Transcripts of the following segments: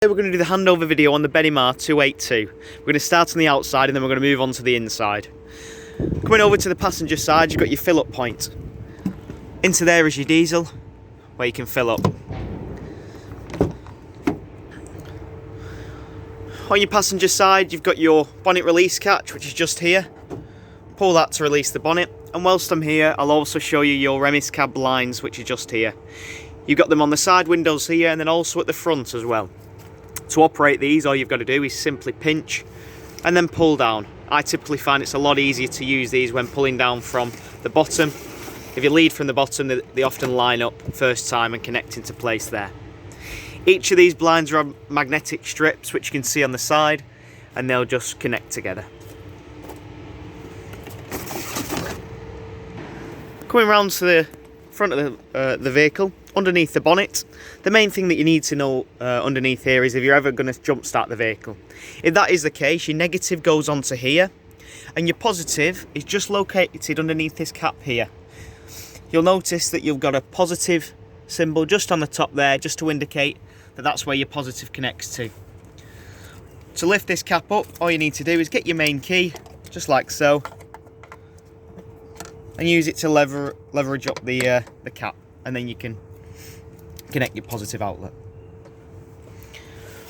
We're going to do the handover video on the Benimar 282. We're going to start on the outside and then we're going to move on to the inside. Coming over to the passenger side, you've got your fill-up point. Into there is your diesel, where you can fill up. On your passenger side, you've got your bonnet release catch, which is just here. Pull that to release the bonnet. And whilst I'm here, I'll also show you your remis cab blinds, which are just here. You've got them on the side windows here and then also at the front as well. To operate these, all you've got to do is simply pinch and then pull down. I typically find it's a lot easier to use these when pulling down from the bottom. If you lead from the bottom, they often line up first time and connect into place there. Each of these blinds are magnetic strips, which you can see on the side, and they'll just connect together. Coming round to the front of the vehicle, underneath the bonnet, the main thing that you need to know underneath here is if you're ever going to jump start the vehicle. If that is the case, your negative goes onto here and your positive is just located underneath this cap here. You'll notice that you've got a positive symbol just on the top there, just to indicate that that's where your positive connects to. To lift this cap up, all you need to do is get your main key, just like so, and use it to leverage up the cap, and then you can connect your positive outlet.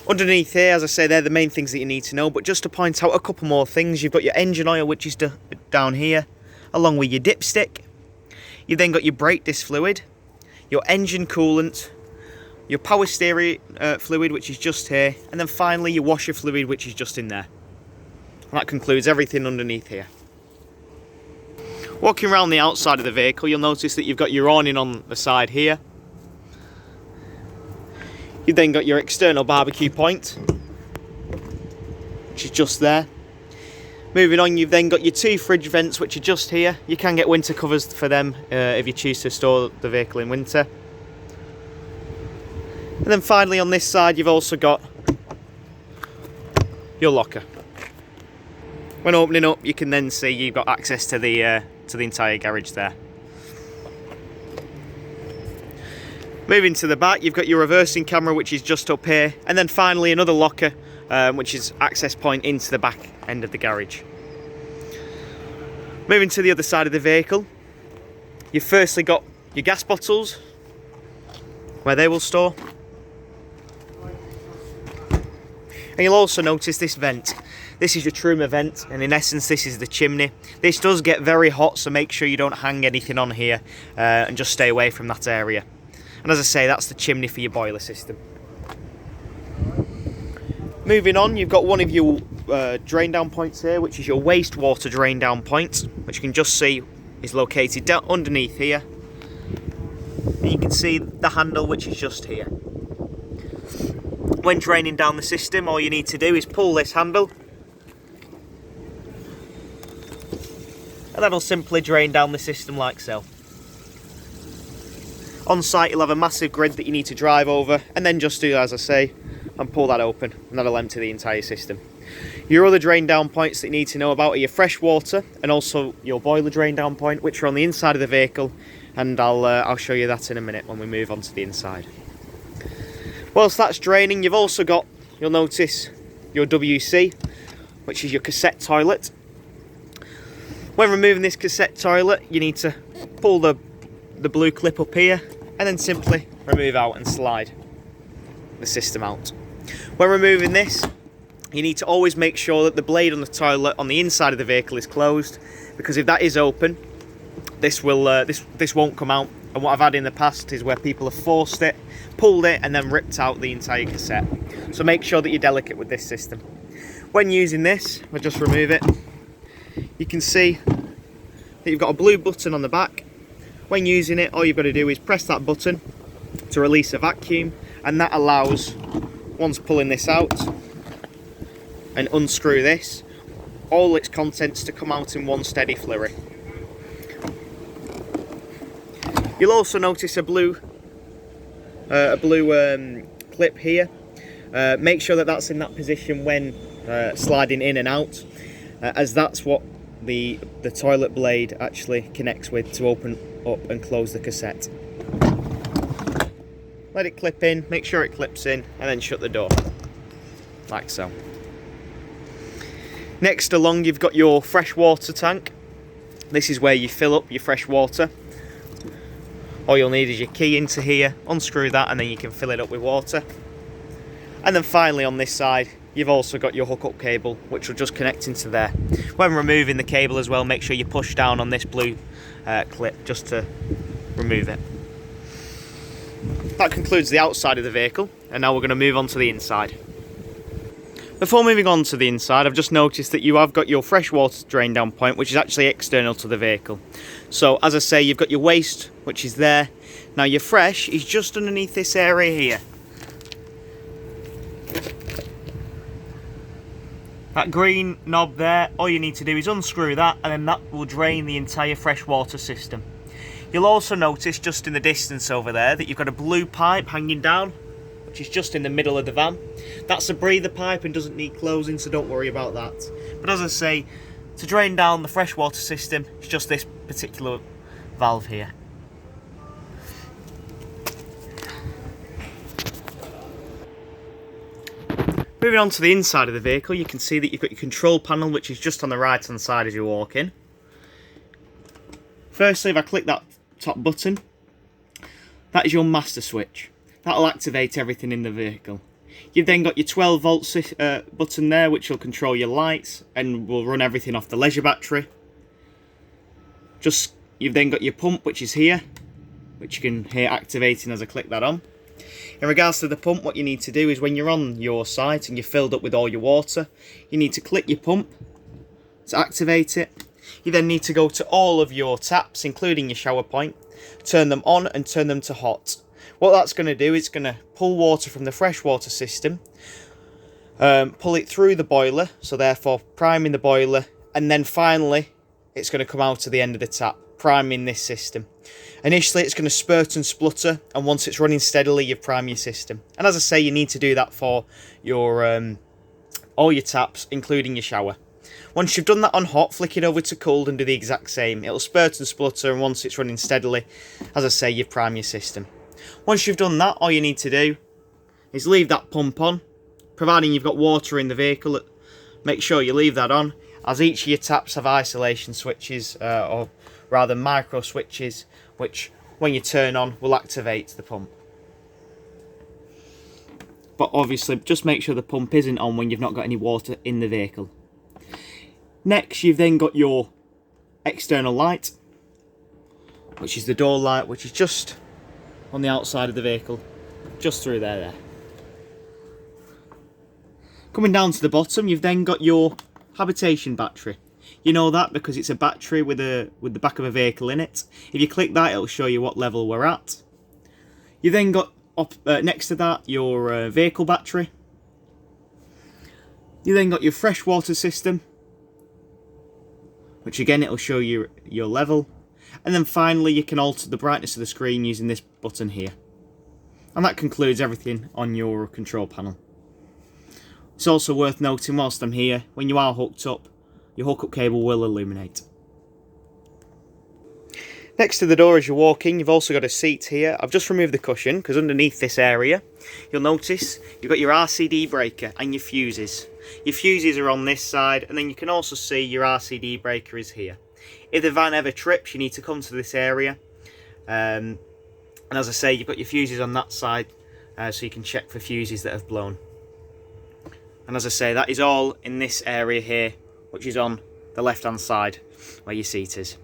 Underneath here, as I say, they're the main things that you need to know, but just to point out a couple more things, you've got your engine oil, which is down here, along with your dipstick. You've then got your brake disc fluid, your engine coolant, your power steering fluid, which is just here, and then finally your washer fluid, which is just in there. And that concludes everything underneath here. Walking around the outside of the vehicle, you'll notice that you've got your awning on the side here. You've then got your external barbecue point, which is just there. Moving on, you've then got your two fridge vents, which are just here. You can get winter covers for them if you choose to store the vehicle in winter. And then finally on this side, you've also got your locker. When opening up, you can then see you've got access to the entire garage there. Moving to the back, you've got your reversing camera, which is just up here, and then finally another locker, which is access point into the back end of the garage. Moving to the other side of the vehicle, you've firstly got your gas bottles, where they will store. And you'll also notice this vent. This is your truma vent, and in essence this is the chimney. This does get very hot, so make sure you don't hang anything on here and just stay away from that area. And as I say, that's the chimney for your boiler system. Moving on, you've got one of your drain down points here, which is your wastewater drain down point, which you can just see is located down underneath here. And you can see the handle, which is just here. When draining down the system, all you need to do is pull this handle, and that'll simply drain down the system like so. On site, you'll have a massive grid that you need to drive over, and then just do as I say and pull that open, and that'll empty the entire system. Your other drain down points that you need to know about are your fresh water and also your boiler drain down point, which are on the inside of the vehicle, and I'll show you that in a minute when we move on to the inside. Whilst that's draining, you've also got, you'll notice, your WC, which is your cassette toilet. When removing this cassette toilet, you need to pull the blue clip up here and then simply remove out and slide the system out. When removing this, you need to always make sure that the blade on the toilet on the inside of the vehicle is closed, because if that is open, this won't come out. And what I've had in the past is where people have forced it, pulled it, and then ripped out the entire cassette. So make sure that you're delicate with this system. When using this, I'll just remove it. You can see that you've got a blue button on the back. When using it, all you've got to do is press that button to release a vacuum, and that allows, once pulling this out and unscrew this, all its contents to come out in one steady flurry. You'll also notice a blue clip here. Make sure that that's in that position when sliding in and out, as that's what the toilet blade actually connects with to open up and close the cassette. Let it clip in, make sure it clips in, and then shut the door. like so. Next along you've got your fresh water tank. This is where you fill up your fresh water. All you'll need is your key into here, unscrew that, and then you can fill it up with water. And then finally on this side, you've also got your hookup cable, which will just connect into there. When removing the cable as well, make sure you push down on this blue clip just to remove it. That concludes the outside of the vehicle, and now we're going to move on to the inside. Before moving on to the inside, I've just noticed that you have got your freshwater drain down point, which is actually external to the vehicle. So as I say, you've got your waste, which is there. Now your fresh is just underneath this area here. That green knob there, all you need to do is unscrew that, and then that will drain the entire freshwater system. You'll also notice just in the distance over there that you've got a blue pipe hanging down, which is just in the middle of the van. That's a breather pipe and doesn't need closing, so don't worry about that. But as I say, to drain down the freshwater system, it's just this particular valve here. Moving on to the inside of the vehicle, you can see that you've got your control panel, which is just on the right hand side as you walk in. Firstly, if I click that top button, that is your master switch. That'll activate everything in the vehicle. You've then got your 12 volt button there, which will control your lights and will run everything off the leisure battery. You've then got your pump, which is here, which you can hear activating as I click that on. In regards to the pump, what you need to do is when you're on your site and you're filled up with all your water, you need to click your pump to activate it. You then need to go to all of your taps, including your shower point, turn them on and turn them to hot. What that's going to do is going to pull water from the freshwater system, pull it through the boiler, so therefore priming the boiler, and then finally it's going to come out to the end of the tap, priming this system. Initially it's going to spurt and splutter, and once it's running steadily you prime your system. And as I say, you need to do that for your all your taps, including your shower. Once you've done that on hot, flick it over to cooled and do the exact same. It'll spurt and splutter, and once it's running steadily, as I say, you prime your system. Once you've done that, all you need to do is leave that pump on, providing you've got water in the vehicle. Make sure you leave that on, as each of your taps have isolation switches, or rather micro switches, which when you turn on will activate the pump. But obviously just make sure the pump isn't on when you've not got any water in the vehicle. Next, you've then got your external light, which is the door light, which is just on the outside of the vehicle, just through there. Coming down to the bottom, you've then got your habitation battery. You know that because it's a battery with the back of a vehicle in it. If you click that, it'll show you what level we're at. You then got next to that your vehicle battery. You then got your freshwater system, which again it'll show you your level. And then finally you can alter the brightness of the screen using this button here. And that concludes everything on your control panel. It's also worth noting whilst I'm here, when you are hooked up, your hookup cable will illuminate. Next to the door as you're walking, you've also got a seat here. I've just removed the cushion because underneath this area, you'll notice you've got your RCD breaker and your fuses. Your fuses are on this side, and then you can also see your RCD breaker is here. If the van ever trips, you need to come to this area. And as I say, you've got your fuses on that side, so you can check for fuses that have blown. And as I say, that is all in this area here, which is on the left hand side where your seat is.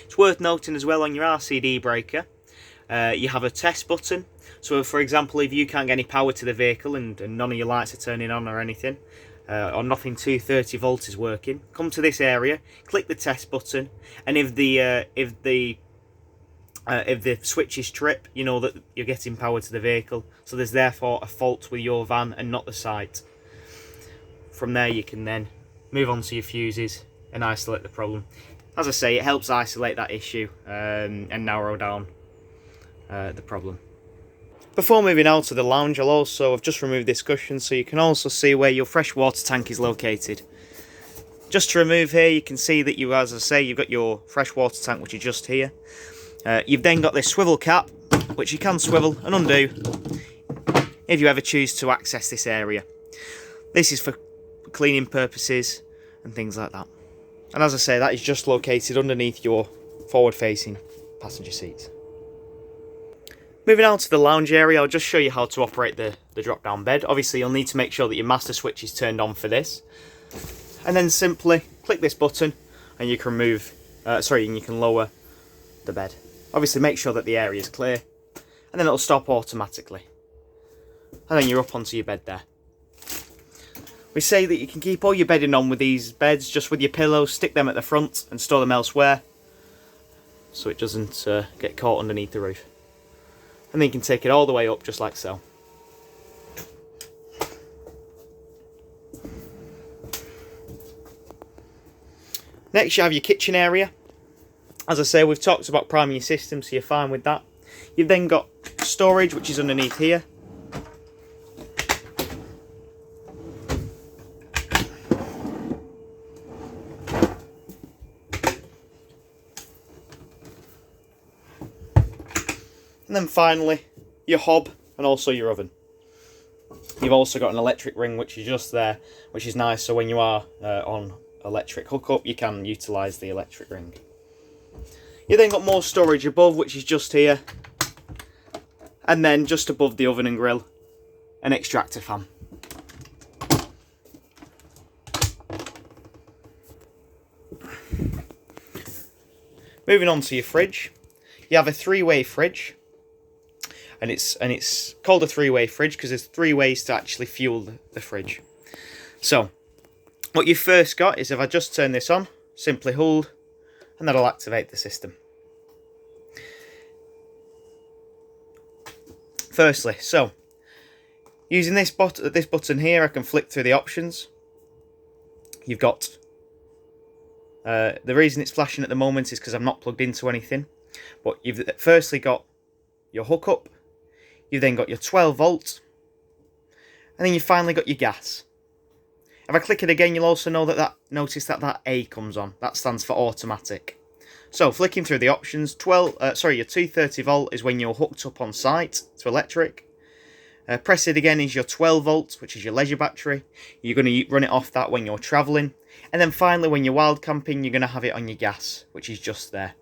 It's worth noting as well, on your RCD breaker, you have a test button. So for example, if you can't get any power to the vehicle and none of your lights are turning on or anything, or nothing 230 volt is working, come to this area, click the test button, and if the switches trip, you know that you're getting power to the vehicle, so there's therefore a fault with your van and not the site. From there you can then move on to your fuses and isolate the problem. As I say, it helps isolate that issue and narrow down the problem. Before moving out to the lounge, I've just removed this cushion so you can also see where your freshwater tank is located. Just to remove here, you can see that as I say, you've got your freshwater tank, which is just here. You've then got this swivel cap, which you can swivel and undo if you ever choose to access this area. This is for cleaning purposes and things like that. And as I say, that is just located underneath your forward-facing passenger seats. Moving on to the lounge area, I'll just show you how to operate the drop-down bed. Obviously, you'll need to make sure that your master switch is turned on for this. And then simply click this button and you can and you can lower the bed. Obviously, make sure that the area is clear, and then it'll stop automatically. And then you're up onto your bed there. We say that you can keep all your bedding on with these beds, just with your pillows, stick them at the front and store them elsewhere, so it doesn't get caught underneath the roof. And then you can take it all the way up, just like so. Next, you have your kitchen area. As I say, we've talked about priming your system, so you're fine with that. You've then got storage, which is underneath here. And then finally, your hob and also your oven. You've also got an electric ring, which is just there, which is nice, so when you are on electric hookup, you can utilise the electric ring. You then got more storage above, which is just here, and then just above the oven and grill, an extractor fan. Moving on to your fridge, you have a three-way fridge, and it's called a three-way fridge because there's 3 ways to actually fuel the fridge. So, what you first got is, if I just turn this on, simply hold, and that'll activate the system. Firstly, so using this button here, I can flick through the options. You've got the reason it's flashing at the moment is because I'm not plugged into anything. But you've firstly got your hookup. You've then got your 12 volt, and then you finally got your gas. If I click it again, you'll also know notice that A comes on. That stands for automatic. So flicking through the options, your 230 volt is when you're hooked up on site to electric. Press it again is your 12 volt, which is your leisure battery. You're going to run it off that when you're travelling. And then finally, when you're wild camping, you're going to have it on your gas, which is just there.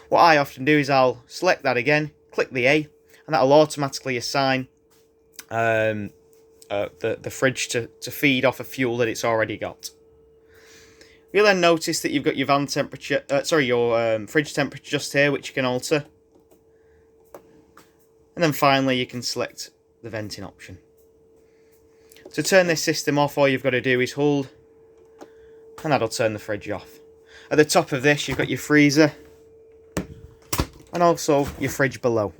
What I often do is I'll select that again, click the A, and that'll automatically assign the fridge to feed off a fuel that it's already got. You'll then notice that you've got your fridge temperature just here, which you can alter. And then finally, you can select the venting option. To turn this system off, all you've got to do is hold, and that'll turn the fridge off. At the top of this, you've got your freezer, and also your fridge below.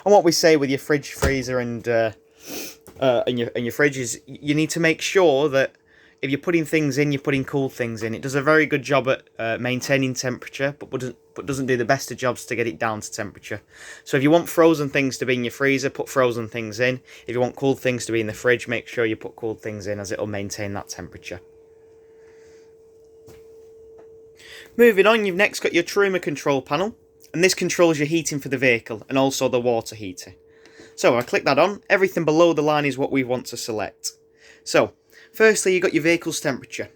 And what we say with your fridge, freezer, and your fridge is you need to make sure that if you're putting things in, you're putting cool things in. It does a very good job at maintaining temperature, but doesn't do the best of jobs to get it down to temperature. So if you want frozen things to be in your freezer, put frozen things in. If you want cooled things to be in the fridge, make sure you put cooled things in, as it'll maintain that temperature. Moving on, you've next got your Truma control panel, and this controls your heating for the vehicle and also the water heater. So I click that on. Everything below the line is what we want to select. So firstly, you've got your vehicle's temperature.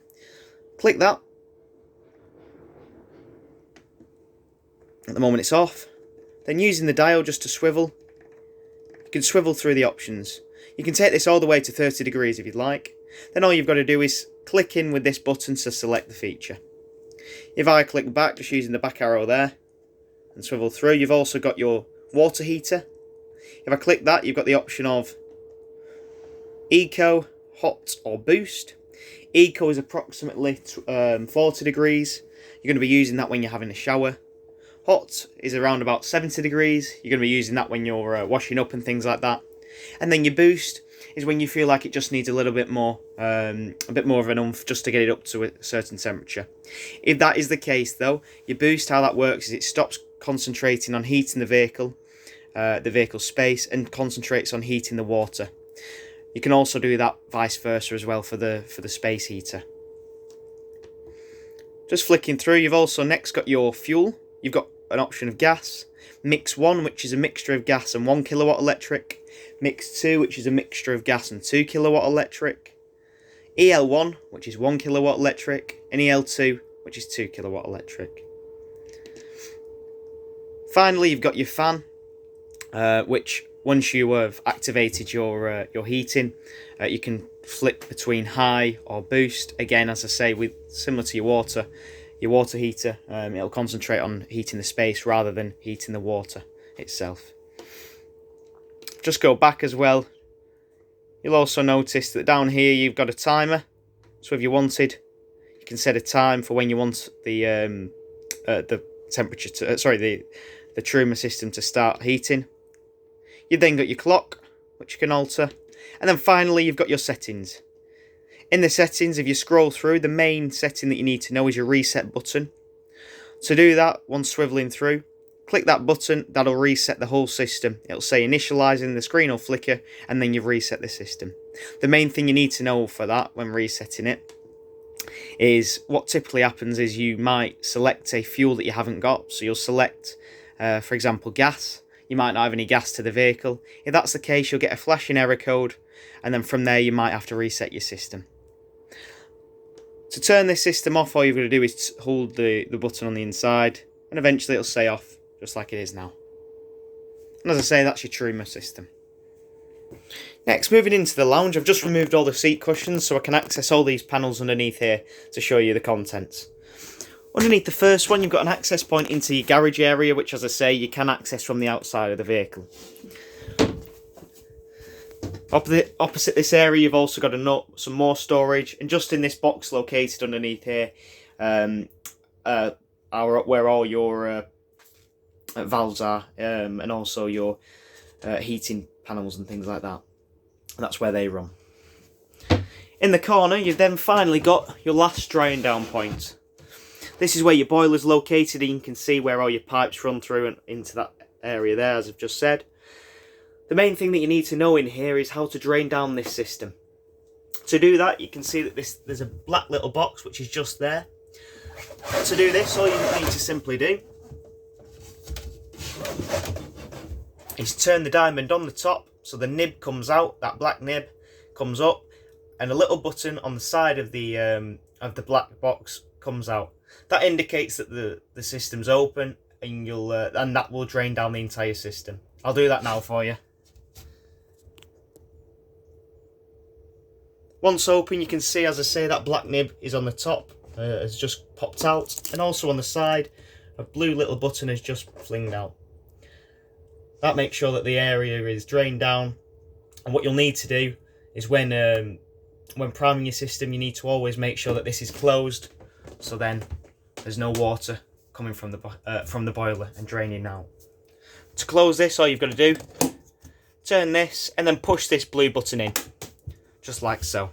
Click that. At the moment it's off. Then using the dial just to swivel, you can swivel through the options. You can take this all the way to 30 degrees if you'd like. Then all you've got to do is click in with this button to select the feature. If I click back, just using the back arrow there, and swivel through, you've also got your water heater. If I click that, you've got the option of Eco, Hot or Boost. Eco is approximately 40 degrees. You're going to be using that when you're having a shower. Hot is around about 70 degrees. You're going to be using that when you're washing up and things like that. And then your Boost is when you feel like it just needs a little bit more of an oomph just to get it up to a certain temperature. If that is the case though, your Boost, how that works is it stops concentrating on heating the vehicle space, and concentrates on heating the water. You can also do that vice versa as well for the space heater. Just flicking through, you've also next got your fuel. You've got an option of gas, mix 1, which is a mixture of gas and 1 kilowatt electric, Mix 2, which is a mixture of gas and 2 kilowatt electric, EL1, which is 1 kilowatt electric, and EL2, which is 2 kilowatt electric. Finally, you've got your fan, which once you have activated your heating, you can flip between high or boost. Again, as I say, similar to your water heater, it'll concentrate on heating the space rather than heating the water itself. Just go back as well. You'll also notice that down here you've got a timer. So if you wanted, you can set a time for when you want the temperature to, the Truma system to start heating. You've then got your clock, which you can alter. And then finally, you've got your settings. In the settings, if you scroll through, the main setting that you need to know is your reset button. To do that, once swiveling through, click that button, that'll reset the whole system. It'll say initializing, the screen will flicker, and then you've reset the system. The main thing you need to know for that when resetting it is what typically happens is you might select a fuel that you haven't got. So you'll select, for example, gas. You might not have any gas to the vehicle. If that's the case, you'll get a flashing error code, and then from there you might have to reset your system. To turn this system off, all you've got to do is hold the button on the inside, and eventually it'll say off, just like it is now. And as I say, that's your Truma system. Next, moving into the lounge, I've just removed all the seat cushions so I can access all these panels underneath here to show you the contents. Underneath the first one, you've got an access point into your garage area, which, as I say, you can access from the outside of the vehicle. Opposite this area, you've also got some more storage, and just in this box located underneath here, where all your valves are, and also your heating panels and things like that. That's where they run. In the corner, you've then finally got your last drying down point. This is where your boiler's located, and you can see where all your pipes run through and into that area there, as I've just said. The main thing that you need to know in here is how to drain down this system. To do that, you can see that there's a black little box which is just there. To do this, all you need to simply do is turn the diamond on the top so the nib comes out, that black nib comes up, and a little button on the side of the black box comes out. That indicates that the system's open, and and that will drain down the entire system. I'll do that now for you. Once open, you can see, as I say, that black nib is on the top, has just popped out, and also on the side, a blue little button has just flinged out. That makes sure that the area is drained down, and what you'll need to do is when priming your system, you need to always make sure that this is closed, so then there's no water coming from the boiler and draining out. To close this, all you've got to do, turn this, and then push this blue button in. Just like so.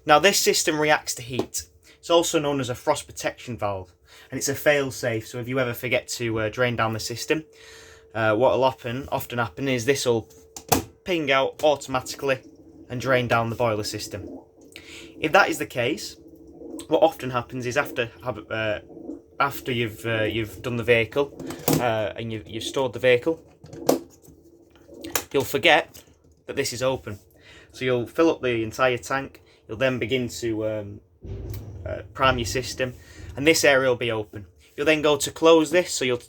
Now this system reacts to heat. It's also known as a frost protection valve, and it's a fail-safe, so if you ever forget to drain down the system, what will often happen is this will ping out automatically and drain down the boiler system. If that is the case, what often happens is after you've done the vehicle and you've stored the vehicle, you'll forget that this is open. So you'll fill up the entire tank, you'll then begin to prime your system, and this area will be open. You'll then go to close this, so you'll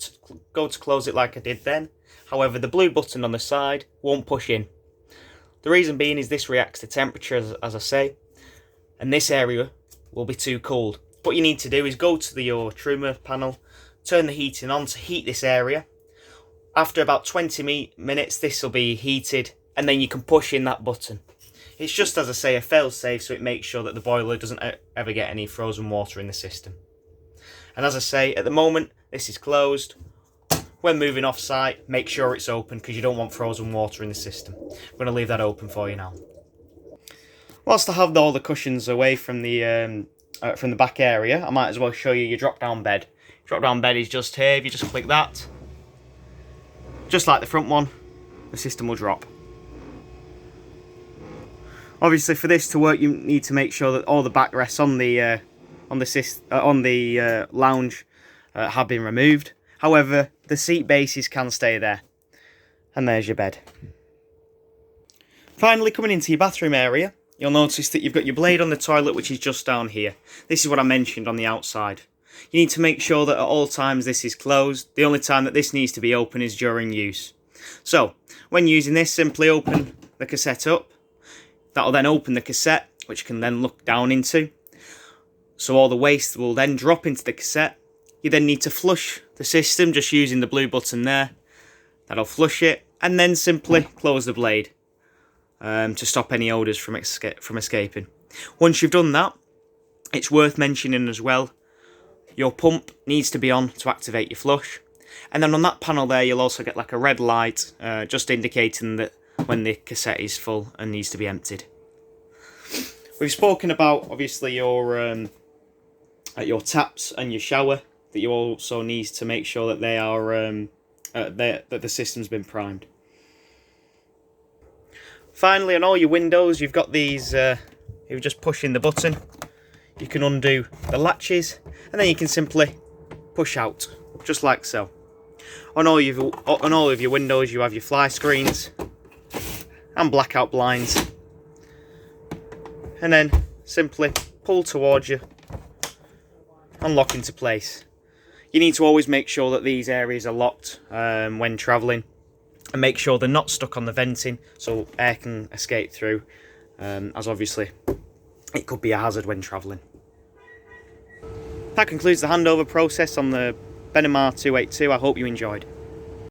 go to close it like I did then. However, the blue button on the side won't push in. The reason being is this reacts to temperature, as I say, and this area will be too cold. What you need to do is go to your Truma panel, turn the heating on to heat this area. After about 20 minutes, this will be heated, and then you can push in that button. It's just, as I say, a fail-safe, so it makes sure that the boiler doesn't ever get any frozen water in the system. And as I say, at the moment, this is closed. When moving off-site, make sure it's open, because you don't want frozen water in the system. I'm going to leave that open for you now. Whilst I have all the cushions away from the back area, I might as well show you your drop-down bed. Drop-down bed is just here. If you just click that, just like the front one, the system will drop. Obviously, for this to work, you need to make sure that all the backrests on the lounge have been removed. However, the seat bases can stay there. And there's your bed. Finally, coming into your bathroom area, you'll notice that you've got your blade on the toilet, which is just down here. This is what I mentioned on the outside. You need to make sure that at all times this is closed. The only time that this needs to be open is during use. So, when using this, simply open the cassette up. That'll then open the cassette, which you can then look down into. So all the waste will then drop into the cassette. You then need to flush the system just using the blue button there. That'll flush it, and then simply close the blade to stop any odours from escaping. Once you've done that, it's worth mentioning as well, your pump needs to be on to activate your flush. And then on that panel there, you'll also get like a red light, just indicating that when the cassette is full and needs to be emptied. We've spoken about, obviously, your taps and your shower, that you also need to make sure that they are that the system's been primed. Finally, on all your windows, you've got these, you're just pushing the button, you can undo the latches, and then you can simply push out, just like so. On all of your windows, you have your fly screens and blackout blinds, and then simply pull towards you and lock into place. You need to always make sure that these areas are locked when travelling, and make sure they're not stuck on the venting so air can escape through, as obviously it could be a hazard when travelling. That concludes the handover process on the Benimar 282. I hope you enjoyed.